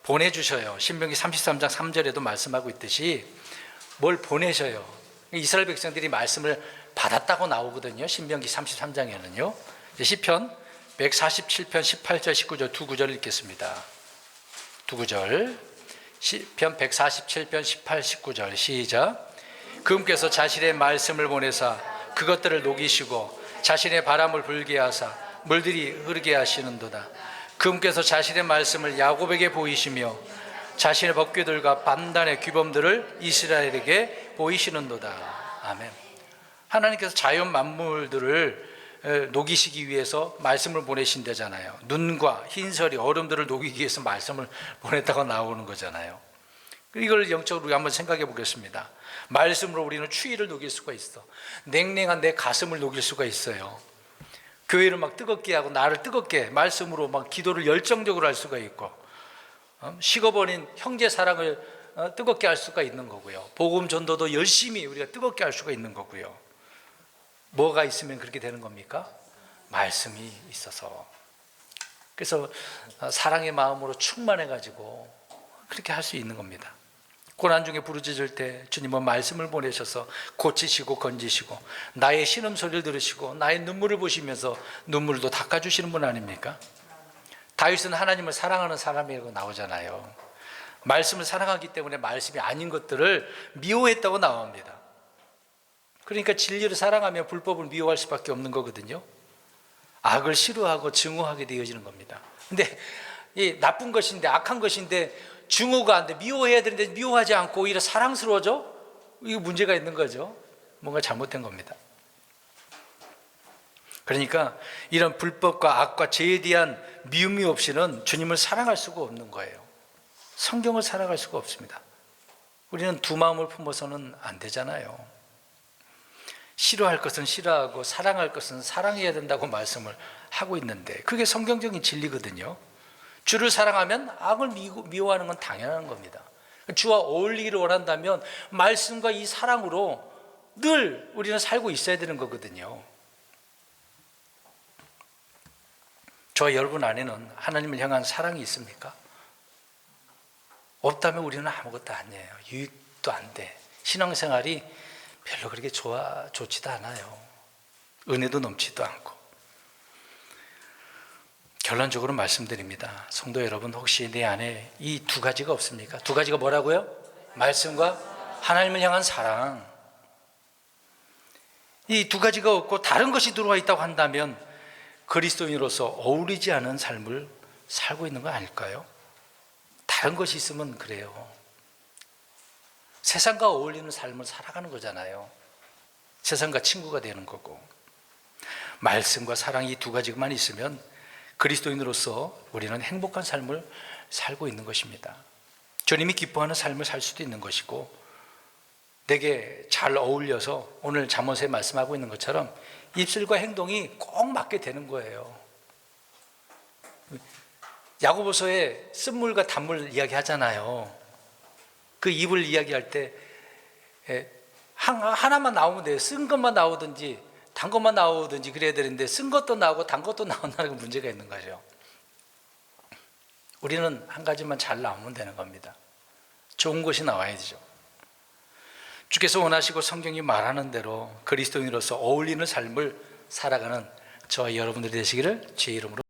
보내주셔요. 신명기 33장 3절에도 말씀하고 있듯이 뭘 보내셔요. 이스라엘 백성들이 말씀을 받았다고 나오거든요. 신명기 33장에는요. 시편 147편 18절 19절 두 구절 읽겠습니다. 두 구절. 시편 147편 18, 19절 시작. 그분께서 자신의 말씀을 보내사 그것들을 녹이시고 자신의 바람을 불게 하사 물들이 흐르게 하시는도다. 그분께서 자신의 말씀을 야곱에게 보이시며 자신의 법궤들과 판단의 규범들을 이스라엘에게 보이시는도다. 아멘. 하나님께서 자연 만물들을 녹이시기 위해서 말씀을 보내신다잖아요. 눈과 흰설이 얼음들을 녹이기 위해서 말씀을 보냈다고 나오는 거잖아요. 이걸 영적으로 우리 한번 생각해 보겠습니다. 말씀으로 우리는 추위를 녹일 수가 있어. 냉랭한 내 가슴을 녹일 수가 있어요. 교회를 막 뜨겁게 하고 나를 뜨겁게 말씀으로 막 기도를 열정적으로 할 수가 있고, 식어버린 형제 사랑을 뜨겁게 할 수가 있는 거고요. 복음 전도도 열심히 우리가 뜨겁게 할 수가 있는 거고요. 뭐가 있으면 그렇게 되는 겁니까? 말씀이 있어서. 그래서 사랑의 마음으로 충만해 가지고 그렇게 할 수 있는 겁니다. 고난 중에 부르짖을 때 주님은 말씀을 보내셔서 고치시고 건지시고 나의 신음소리를 들으시고 나의 눈물을 보시면서 눈물도 닦아주시는 분 아닙니까? 다윗은 하나님을 사랑하는 사람이라고 나오잖아요. 말씀을 사랑하기 때문에 말씀이 아닌 것들을 미워했다고 나옵니다. 그러니까 진리를 사랑하면 불법을 미워할 수밖에 없는 거거든요. 악을 싫어하고 증오하게 되어지는 겁니다. 근데 이 나쁜 것인데, 악한 것인데 증오가 안 돼, 미워해야 되는데 미워하지 않고 오히려 사랑스러워져? 이거 문제가 있는 거죠. 뭔가 잘못된 겁니다. 그러니까 이런 불법과 악과 죄에 대한 미움이 없이는 주님을 사랑할 수가 없는 거예요. 성경을 사랑할 수가 없습니다. 우리는 두 마음을 품어서는 안 되잖아요. 싫어할 것은 싫어하고 사랑할 것은 사랑해야 된다고 말씀을 하고 있는데 그게 성경적인 진리거든요. 주를 사랑하면 악을 미워하는 건 당연한 겁니다. 주와 어울리기를 원한다면 말씀과 이 사랑으로 늘 우리는 살고 있어야 되는 거거든요. 저와 여러분 안에는 하나님을 향한 사랑이 있습니까? 없다면 우리는 아무것도 아니에요. 유익도 안 돼. 신앙생활이 별로 그렇게 좋지도 않아요. 은혜도 넘치도 않고. 결론적으로 말씀드립니다. 성도 여러분, 혹시 내 안에 이 두 가지가 없습니까? 두 가지가 뭐라고요? 말씀과 하나님을 향한 사랑. 이 두 가지가 없고 다른 것이 들어와 있다고 한다면 그리스도인으로서 어울리지 않은 삶을 살고 있는 거 아닐까요? 다른 것이 있으면 그래요. 세상과 어울리는 삶을 살아가는 거잖아요. 세상과 친구가 되는 거고. 말씀과 사랑 이 두 가지만 있으면 그리스도인으로서 우리는 행복한 삶을 살고 있는 것입니다. 주님이 기뻐하는 삶을 살 수도 있는 것이고, 내게 잘 어울려서 오늘 잠언서에 말씀하고 있는 것처럼 입술과 행동이 꼭 맞게 되는 거예요. 야고보서에 쓴물과 단물 이야기 하잖아요. 그 입을 이야기할 때 하나만 나오면 돼요. 쓴 것만 나오든지 단 것만 나오든지 그래야 되는데 쓴 것도 나오고 단 것도 나온다는 문제가 있는 거죠. 우리는 한 가지만 잘 나오면 되는 겁니다. 좋은 것이 나와야죠. 주께서 원하시고 성경이 말하는 대로 그리스도인으로서 어울리는 삶을 살아가는 저와 여러분들이 되시기를 주의 이름으로